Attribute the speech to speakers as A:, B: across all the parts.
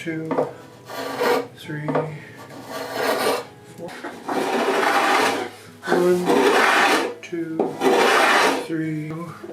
A: 2, 3, 4. 1, 2, 3, 4.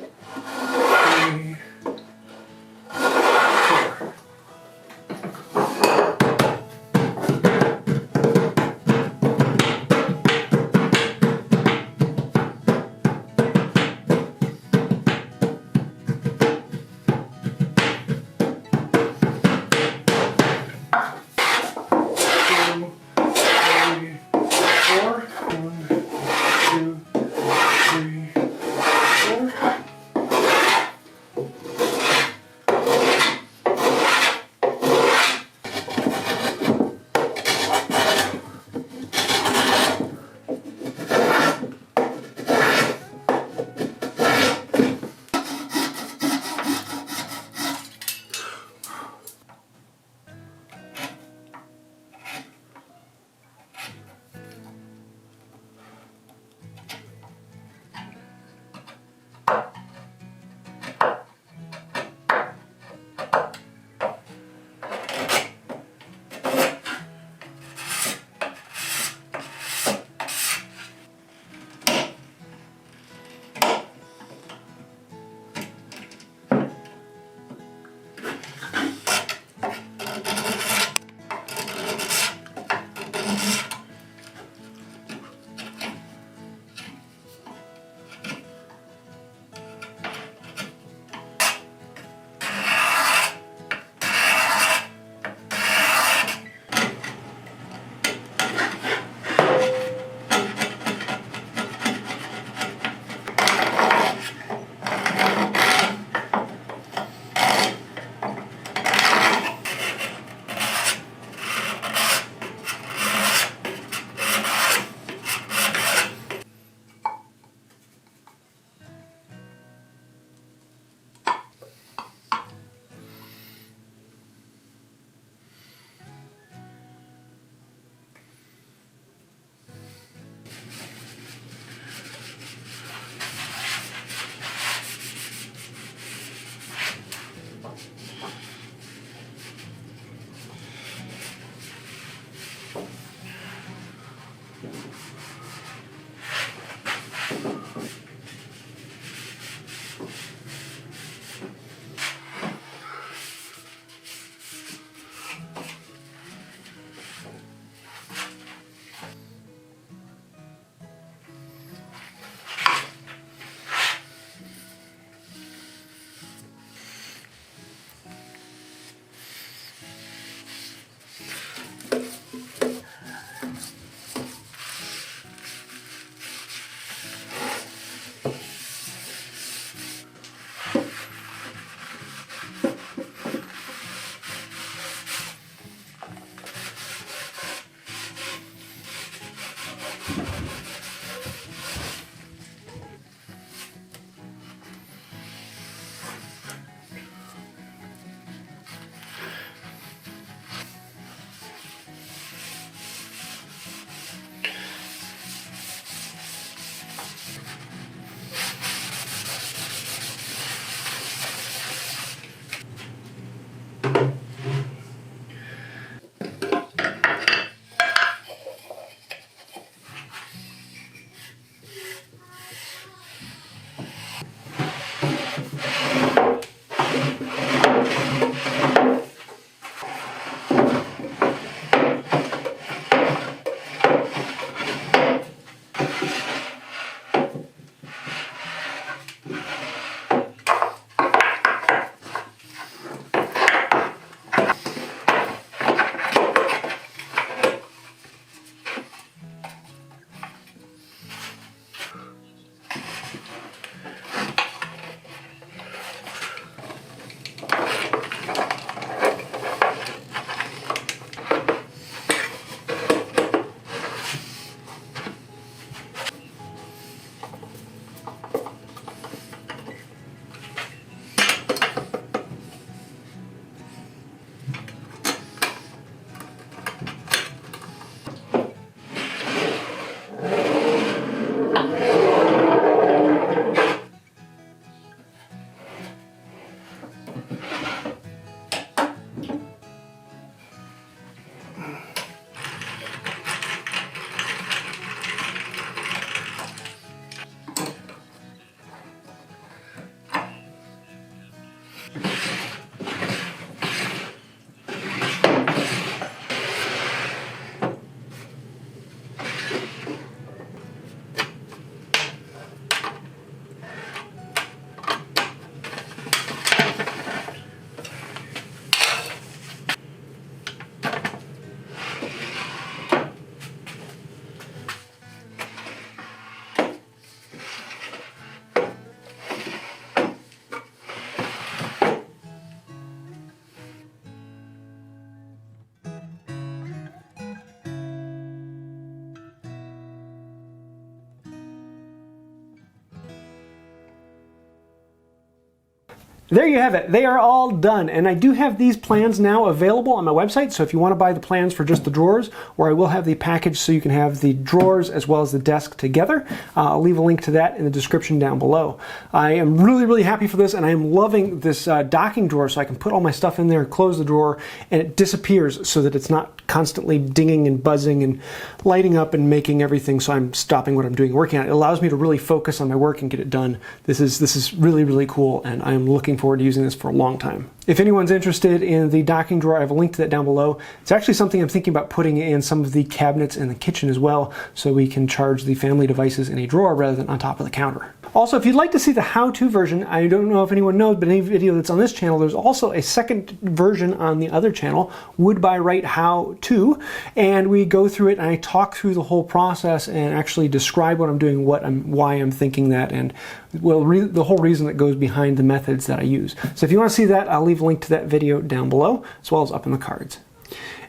B: There you have it. They are all done. And I do have these plans now available on my website. So if you want to buy the plans for just the drawers, or I will have the package so you can have the drawers as well as the desk together. I'll leave a link to that in the description down below. I am really, really happy for this, and I am loving this docking drawer so I can put all my stuff in there, close the drawer, and it disappears so that it's not constantly dinging and buzzing and lighting up and making everything so I'm stopping what I'm doing working on it. It allows me to really focus on my work and get it done. This is really, really cool, and I am looking forward to using this for a long time. If anyone's interested in the docking drawer, I have a link to that down below. It's actually something I'm thinking about putting in some of the cabinets in the kitchen as well, so we can charge the family devices in a drawer rather than on top of the counter. Also, if you'd like to see the how-to version, I don't know if anyone knows, but any video that's on this channel, there's also a second version on the other channel, Wood by Wright How To, and we go through it and I talk through the whole process and actually describe what I'm doing, why I'm thinking that, and well, the whole reason that goes behind the methods that I use. So if you want to see that, I'll leave a link to that video down below, as well as up in the cards.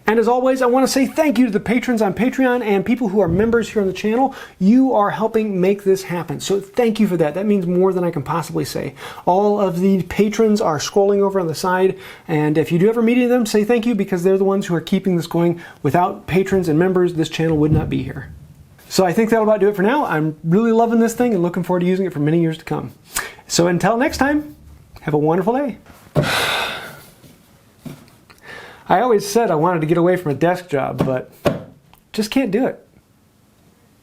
B: And as always, I want to say thank you to the patrons on Patreon and people who are members here on the channel. You are helping make this happen. So thank you for that. That means more than I can possibly say. All of the patrons are scrolling over on the side. And if you do ever meet any of them, say thank you, because they're the ones who are keeping this going. Without patrons and members, this channel would not be here. So I think that'll about do it for now. I'm really loving this thing and looking forward to using it for many years to come. So until next time, have a wonderful day. I always said I wanted to get away from a desk job, but just can't do it.